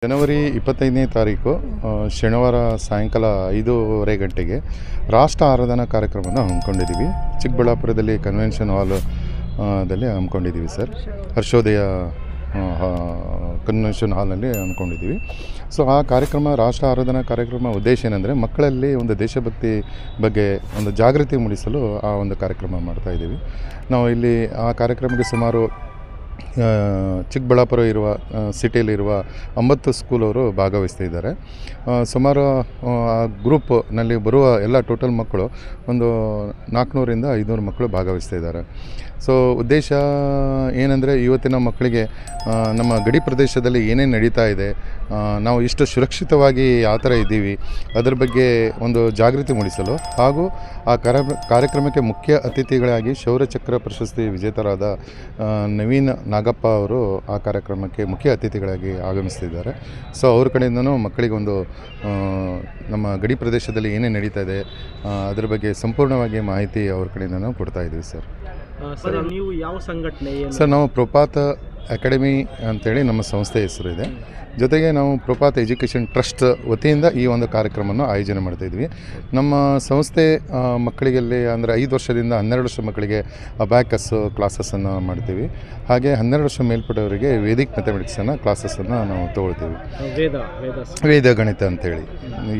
ಜನವರಿ 25ನೇ ತಾರೀಕು ಶನಿವಾರ ಸಾಯಂಕಾಲ 5:30 ಗಂಟೆಗೆ ರಾಷ್ಟ್ರ ಆರಾಧನಾ ಕಾರ್ಯಕ್ರಮವನ್ನು ಹಮ್ಮಿಕೊಂಡಿದ್ದೀವಿ. ಚಿಕ್ಕಬಳ್ಳಾಪುರದಲ್ಲಿ ಕನ್ವೆನ್ಷನ್ ದಲ್ಲಿ ಹಮ್ಮಿಕೊಂಡಿದ್ದೀವಿ ಸರ್. ಹರ್ಷೋದಯ ಕನ್ವೆನ್ಷನ್ ಹಾಲ್ನಲ್ಲಿ ಹಮ್ಮಿಕೊಂಡಿದ್ದೀವಿ. ಸೊ ಆ ಕಾರ್ಯಕ್ರಮ, ರಾಷ್ಟ್ರ ಆರಾಧನಾ ಕಾರ್ಯಕ್ರಮ ಉದ್ದೇಶ ಏನಂದರೆ ಮಕ್ಕಳಲ್ಲಿ ಒಂದು ದೇಶಭಕ್ತಿ ಬಗ್ಗೆ ಒಂದು ಜಾಗೃತಿ ಮೂಡಿಸಲು ಆ ಒಂದು ಕಾರ್ಯಕ್ರಮ ಮಾಡ್ತಾಯಿದ್ದೀವಿ. ನಾವು ಇಲ್ಲಿ ಆ ಕಾರ್ಯಕ್ರಮಕ್ಕೆ ಸುಮಾರು ಚಿಕ್ಕಬಳ್ಳಾಪುರ ಇರುವ ಸಿಟಿಯಲ್ಲಿರುವ 9 ಸ್ಕೂಲವರು ಭಾಗವಹಿಸ್ತಾ ಇದ್ದಾರೆ. ಸುಮಾರು ಆ ಗ್ರೂಪ್ನಲ್ಲಿ ಬರುವ ಎಲ್ಲ ಟೋಟಲ್ ಮಕ್ಕಳು ಒಂದು 400ರಿಂದ 500 ಮಕ್ಕಳು ಭಾಗವಹಿಸ್ತಾ ಇದ್ದಾರೆ. ಸೊ ಉದ್ದೇಶ ಏನಂದರೆ ಇವತ್ತಿನ ಮಕ್ಕಳಿಗೆ ನಮ್ಮ ಗಡಿ ಪ್ರದೇಶದಲ್ಲಿ ಏನೇನು ನಡೀತಾ ಇದೆ, ನಾವು ಇಷ್ಟು ಸುರಕ್ಷಿತವಾಗಿ ಯಾವ ಥರ ಇದ್ದೀವಿ ಅದರ ಬಗ್ಗೆ ಒಂದು ಜಾಗೃತಿ ಮೂಡಿಸಲು, ಹಾಗೂ ಆ ಕಾರ್ಯಕ್ರಮಕ್ಕೆ ಮುಖ್ಯ ಅತಿಥಿಗಳಾಗಿ ಶೌರ್ಯ ಚಕ್ರ ಪ್ರಶಸ್ತಿ ವಿಜೇತರಾದ ನವೀನ್ ನಾಗಪ್ಪ ಅವರು ಆ ಕಾರ್ಯಕ್ರಮಕ್ಕೆ ಮುಖ್ಯ ಅತಿಥಿಗಳಾಗಿ ಆಗಮಿಸ್ತಿದ್ದಾರೆ. ಸೊ ಅವ್ರ ಕಡೆಯಿಂದನೂ ಮಕ್ಕಳಿಗೊಂದು ನಮ್ಮ ಗಡಿ ಪ್ರದೇಶದಲ್ಲಿ ಏನೇನು ನಡೀತಾ ಇದೆ ಅದರ ಬಗ್ಗೆ ಸಂಪೂರ್ಣವಾಗಿ ಮಾಹಿತಿ ಅವ್ರ ಕಡೆಯಿಂದನೂ ಕೊಡ್ತಾ ಇದ್ದೀವಿ ಸರ್. ಸರ್, ನೀವು ಯಾವ ಸಂಘಟನೆ? ಸರ್, ನಾವು ಪ್ರಪಾತ ಅಕಾಡೆಮಿ ಅಂತೇಳಿ ನಮ್ಮ ಸಂಸ್ಥೆ ಹೆಸರು ಇದೆ. ಜೊತೆಗೆ ನಾವು ಪ್ರಪಾತ ಎಜುಕೇಷನ್ ಟ್ರಸ್ಟ್ ವತಿಯಿಂದ ಈ ಒಂದು ಕಾರ್ಯಕ್ರಮವನ್ನು ಆಯೋಜನೆ ಮಾಡ್ತಾಯಿದ್ವಿ. ನಮ್ಮ ಸಂಸ್ಥೆ ಮಕ್ಕಳಿಗೆಲ್ಲಿ ಅಂದರೆ 5 ವರ್ಷದಿಂದ 12 ವರ್ಷ ಮಕ್ಕಳಿಗೆ ಅಬ್ಯಾಕಸ್ಸು ಕ್ಲಾಸಸ್ಸನ್ನು ಮಾಡ್ತೀವಿ. ಹಾಗೆ 12 ವರ್ಷ ಮೇಲ್ಪಟ್ಟವರಿಗೆ ವೇದಿಕ್ ಮ್ಯಾಥಮೆಟಿಕ್ಸನ್ನು ಕ್ಲಾಸಸ್ಸನ್ನು ನಾವು ತೊಗೊಳ್ತೀವಿ. ವೇದ ಗಣಿತ ಅಂತೇಳಿ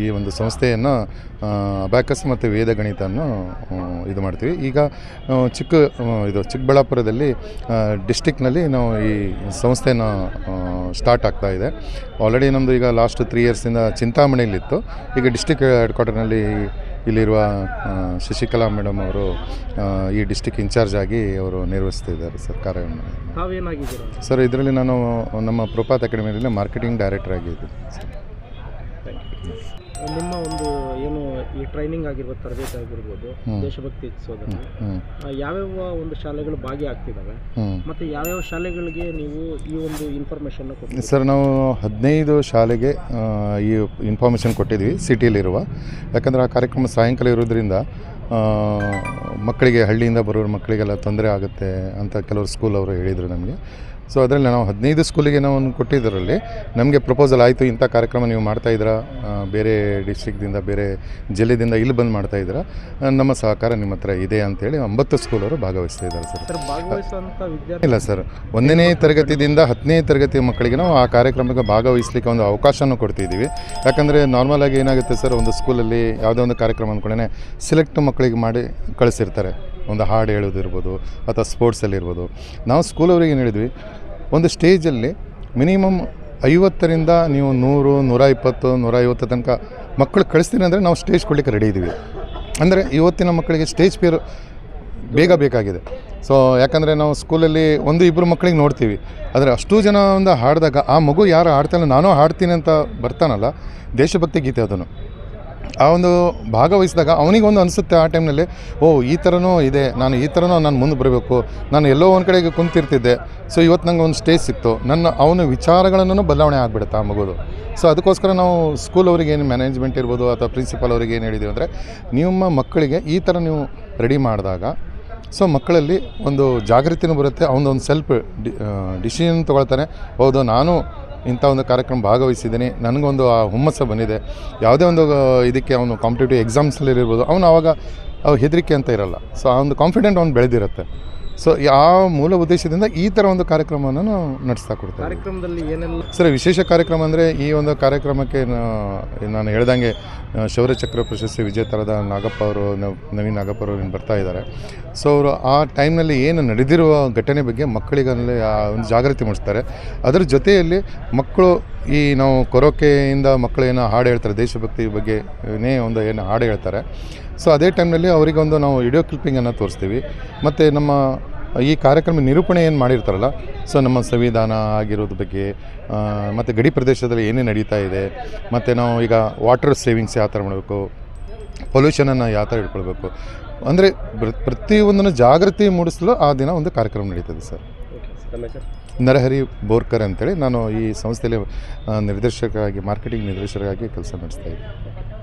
ಈ ಒಂದು ಸಂಸ್ಥೆಯನ್ನು ಅಬ್ಯಾಕಸ್ ಮತ್ತು ವೇದ ಗಣಿತವನ್ನು ಇದು ಮಾಡ್ತೀವಿ. ಈಗ ಚಿಕ್ಕಬಳ್ಳಾಪುರದಲ್ಲಿ ಡಿಸ್ಟಿಕ್ನಲ್ಲಿ ನಾವು ಈ ಸಂಸ್ಥೆಯನ್ನು ಸ್ಟಾರ್ಟ್ ಆಗ್ತಾ ಇದೆ. ಆಲ್ರೆಡಿ ನಮ್ಮದು ಈಗ ಲಾಸ್ಟ್ 3 ಇಯರ್ಸಿಂದ ಚಿಂತಾಮಣಿಯಲ್ಲಿತ್ತು. ಈಗ ಡಿಸ್ಟಿಕ್ ಹೆಡ್ ಕ್ವಾರ್ಟರ್ನಲ್ಲಿ ಇಲ್ಲಿರುವ ಶಶಿಕಲಾ ಮೇಡಮ್ ಅವರು ಈ ಡಿಸ್ಟಿಕ್ ಇನ್ಚಾರ್ಜ್ ಆಗಿ ಅವರು ನಿರ್ವಹಿಸ್ತಿದ್ದಾರೆ ಸರ್ ಕಾರ್ಯವನ್ನು. ಸರ್, ಇದರಲ್ಲಿ ನಾನು ನಮ್ಮ ಪ್ರಪಾತ್ ಅಕಾಡೆಮಿಯಲ್ಲಿ ಮಾರ್ಕೆಟಿಂಗ್ ಡೈರೆಕ್ಟರ್ ಆಗಿದ್ದೀನಿ ಸರ್. ನಿಮ್ಮ ಒಂದು ಏನು ಈ ಟ್ರೈನಿಂಗ್ ಆಗಿರ್ಬೋದು, ತರಬೇತಿ ಆಗಿರ್ಬೋದು, ದೇಶಭಕ್ತಿ ಹೆಚ್ಚಿಸೋದ್ರಲ್ಲಿ ಯಾವ್ಯಾವ ಒಂದು ಶಾಲೆಗಳು ಭಾಗಿಯಾಗ್ತಿದ್ದಾವೆ ಮತ್ತು ಯಾವ್ಯಾವ ಶಾಲೆಗಳಿಗೆ ನೀವು ಈ ಒಂದು ಇನ್ಫಾರ್ಮೇಷನ್ ಕೊಡ್ತೀವಿ? ಸರ್, ನಾವು 15 ಶಾಲೆಗೆ ಈ ಇನ್ಫಾರ್ಮೇಷನ್ ಕೊಟ್ಟಿದ್ವಿ ಸಿಟಿಯಲ್ಲಿರುವ. ಯಾಕಂದರೆ ಆ ಕಾರ್ಯಕ್ರಮ ಸಾಯಂಕಾಲ ಇರೋದ್ರಿಂದ ಮಕ್ಕಳಿಗೆ, ಹಳ್ಳಿಯಿಂದ ಬರೋರು ಮಕ್ಕಳಿಗೆಲ್ಲ ತೊಂದರೆ ಆಗುತ್ತೆ ಅಂತ ಕೆಲವರು ಸ್ಕೂಲ್ ಅವರು ಹೇಳಿದರು ನಮಗೆ. ಸೊ ಅದರಲ್ಲಿ ನಾವು 15 ಸ್ಕೂಲಿಗೆ ನಾವು ಕೊಟ್ಟಿದ್ದರಲ್ಲಿ ನಮಗೆ ಪ್ರಪೋಸಲ್ ಆಯಿತು, ಇಂಥ ಕಾರ್ಯಕ್ರಮ ನೀವು ಮಾಡ್ತಾಯಿದ್ದೀರಾ, ಬೇರೆ ಡಿಸ್ಟ್ರಿಕ್ದಿಂದ ಬೇರೆ ಜಿಲ್ಲೆದಿಂದ ಇಲ್ಲಿ ಬಂದು ಮಾಡ್ತಾಯಿದ್ದೀರಾ, ನಮ್ಮ ಸಹಕಾರ ನಿಮ್ಮ ಹತ್ರ ಇದೆ ಅಂತೇಳಿ 9 ಸ್ಕೂಲವರು ಭಾಗವಹಿಸ್ತಾ ಇದ್ದಾರೆ ಸರ್. ಇಲ್ಲ ಸರ್, 1ನೇ ತರಗತಿಯಿಂದ 10ನೇ ತರಗತಿ ಮಕ್ಕಳಿಗೆ ನಾವು ಆ ಕಾರ್ಯಕ್ರಮಕ್ಕೆ ಭಾಗವಹಿಸಲಿಕ್ಕೆ ಒಂದು ಅವಕಾಶನೂ ಕೊಡ್ತಿದ್ದೀವಿ. ಯಾಕಂದರೆ ನಾರ್ಮಲಾಗಿ ಏನಾಗುತ್ತೆ ಸರ್, ಒಂದು ಸ್ಕೂಲಲ್ಲಿ ಯಾವುದೋ ಒಂದು ಕಾರ್ಯಕ್ರಮ ಅಂದ್ಕೊಂಡೇ ಸೆಲೆಕ್ಟ್ ಮಕ್ಕಳಿಗೆ ಮಾಡಿ ಕಳಿಸಿರ್ತಾರೆ. ಒಂದು ಹಾಡು ಹೇಳೋದಿರ್ಬೋದು ಅಥವಾ ಸ್ಪೋರ್ಟ್ಸಲ್ಲಿರ್ಬೋದು. ನಾವು ಸ್ಕೂಲವ್ರಿಗೆ ಏನು ಹೇಳಿದ್ವಿ, ಒಂದು ಸ್ಟೇಜಲ್ಲಿ ಮಿನಿಮಮ್ 50ರಿಂದ ನೀವು 100, 120, 150 ತನಕ ಮಕ್ಕಳು ಕಳಿಸ್ತೀನಿ ಅಂದರೆ ನಾವು ಸ್ಟೇಜ್ ಕೊಡಲಿಕ್ಕೆ ರೆಡಿ ಇದ್ದೀವಿ. ಅಂದರೆ ಇವತ್ತಿನ ಮಕ್ಕಳಿಗೆ ಸ್ಟೇಜ್ ಫಿಯರ್ ಬೇಗ ಬೇಕಾಗಿದೆ. ಸೊ ಯಾಕಂದರೆ ನಾವು ಸ್ಕೂಲಲ್ಲಿ 1-2 ಮಕ್ಕಳಿಗೆ ನೋಡ್ತೀವಿ, ಆದರೆ ಅಷ್ಟು ಜನ ಒಂದು ಹಾಡಿದಾಗ ಆ ಮಗು ಯಾರು ಹಾಡ್ತಾನೆ, ನಾನು ಹಾಡ್ತೀನಿ ಅಂತ ಬರ್ತಾನಲ್ಲ, ದೇಶಭಕ್ತಿ ಗೀತೆ ಅದನ್ನು ಆ ಒಂದು ಭಾಗವಹಿಸಿದಾಗ ಅವನಿಗೊಂದು ಅನಿಸುತ್ತೆ ಆ ಟೈಮ್ನಲ್ಲಿ, ಈ ಥರನೂ ಇದೆ, ನಾನು ಮುಂದೆ ಬರಬೇಕು, ನಾನು ಎಲ್ಲೋ ಒಂದು ಕಡೆಗೆ ಕುಂತಿರ್ತಿದ್ದೆ, ಸೊ ಇವತ್ತು ನಂಗೆ ಒಂದು ಸ್ಟೇಜ್ ಸಿಕ್ತು, ಅವನ ವಿಚಾರಗಳನ್ನು ಬದಲಾವಣೆ ಆಗಿಬಿಡುತ್ತೆ ಆ ಮಗುದು. ಸೊ ಅದಕ್ಕೋಸ್ಕರ ನಾವು ಸ್ಕೂಲ್ ಅವರಿಗೆ ಏನು ಮ್ಯಾನೇಜ್ಮೆಂಟ್ ಇರ್ಬೋದು ಅಥವಾ ಪ್ರಿನ್ಸಿಪಾಲ್ ಅವರಿಗೆ ಏನು ಹೇಳಿದ್ದೀವಿ ಅಂದರೆ, ನಿಮ್ಮ ಮಕ್ಕಳಿಗೆ ಈ ಥರ ನೀವು ರೆಡಿ ಮಾಡಿದಾಗ ಸೊ ಮಕ್ಕಳಲ್ಲಿ ಒಂದು ಜಾಗೃತಿನೂ ಬರುತ್ತೆ, ಅವನೊಂದು ಸೆಲ್ಫ್ ಡಿಸಿಷನ್ ತೊಗೊಳ್ತಾನೆ. ಹೌದು, ನಾನು ಇಂಥ ಒಂದು ಕಾರ್ಯಕ್ರಮ ಭಾಗವಹಿಸಿದ್ದೀನಿ, ನನಗೊಂದು ಆ ಹುಮ್ಮಸ್ಸು ಬಂದಿದೆ. ಯಾವುದೇ ಒಂದು ಇದಕ್ಕೆ ಅವನು ಕಾಂಪಿಟೇಟಿವ್ ಎಕ್ಸಾಮ್ಸಲ್ಲಿರ್ಬೋದು, ಅವನು ಹೆದರಿಕೆ ಅಂತ ಇರಲ್ಲ. ಸೊ ಆ ಒಂದು ಕಾನ್ಫಿಡೆಂಟ್ ಅವ್ನು ಬೆಳೆದಿರುತ್ತೆ. ಸೊ ಆ ಮೂಲ ಉದ್ದೇಶದಿಂದ ಈ ಥರ ಒಂದು ಕಾರ್ಯಕ್ರಮವನ್ನು ನಾವು ನಡೆಸ್ತಾ ಕೊಡ್ತೇವೆ. ಕಾರ್ಯಕ್ರಮದಲ್ಲಿ ಏನೆಲ್ಲ ಸರ್, ವಿಶೇಷ ಕಾರ್ಯಕ್ರಮ ಅಂದರೆ ಈ ಒಂದು ಕಾರ್ಯಕ್ರಮಕ್ಕೆ ನಾನು ಹೇಳ್ದಂಗೆ ಶೌರ್ಯ ಚಕ್ರ ಪ್ರಶಸ್ತಿ ವಿಜೇತರಾದ ನಾಗಪ್ಪ ಅವರು, ನವೀನ್ ನಾಗಪ್ಪ ಅವರು ಬರ್ತಾ ಇದ್ದಾರೆ. ಸೊ ಅವರು ಆ ಟೈಮ್ನಲ್ಲಿ ಏನು ನಡೆದಿರುವ ಘಟನೆ ಬಗ್ಗೆ ಮಕ್ಕಳಿಗಲ್ಲಿ ಒಂದು ಜಾಗೃತಿ ಮೂಡಿಸ್ತಾರೆ. ಅದರ ಜೊತೆಯಲ್ಲಿ ಮಕ್ಕಳು ನಾವು ಕೊರೋಕೆಯಿಂದ ಮಕ್ಕಳು ಏನೋ ಹಾಡು ಹೇಳ್ತಾರೆ, ದೇಶಭಕ್ತಿ ಬಗ್ಗೆ ಏನು ಹಾಡು ಹೇಳ್ತಾರೆ. ಸೊ ಅದೇ ಟೈಮ್ನಲ್ಲಿ ಅವರಿಗೆ ನಾವು ವಿಡಿಯೋ ಕ್ಲಿಪ್ಪಿಂಗನ್ನು ತೋರಿಸ್ತೀವಿ. ಮತ್ತು ನಮ್ಮ ಈ ಕಾರ್ಯಕ್ರಮ ನಿರೂಪಣೆ ಏನು ಮಾಡಿರ್ತಾರಲ್ಲ, ಸೊ ನಮ್ಮ ಸಂವಿಧಾನ ಆಗಿರೋದ್ರ ಬಗ್ಗೆ, ಮತ್ತು ಗಡಿ ಪ್ರದೇಶದಲ್ಲಿ ಏನೇನು ನಡೀತಾ ಇದೆ, ಮತ್ತು ನಾವು ಈಗ ವಾಟರ್ ಸೇವಿಂಗ್ಸ್ ಯಾವ ಥರ ಮಾಡಬೇಕು, ಪೊಲ್ಯೂಷನನ್ನು ಯಾವ ಥರ ಇಟ್ಕೊಳ್ಬೇಕು, ಅಂದರೆ ಪ್ರತಿಯೊಂದನ್ನು ಜಾಗೃತಿ ಮೂಡಿಸಲು ಆ ದಿನ ಒಂದು ಕಾರ್ಯಕ್ರಮ ನಡೀತದೆ ಸರ್. ನರಹರಿ ಬೋರ್ಕರ್ ಅಂತೇಳಿ ನಾನು ಈ ಸಂಸ್ಥೆಯಲ್ಲಿ ಮಾರ್ಕೆಟಿಂಗ್ ನಿರ್ದೇಶಕರಾಗಿ ಕೆಲಸ ನಡೆಸ್ತಾ ಇದ್ದೀನಿ.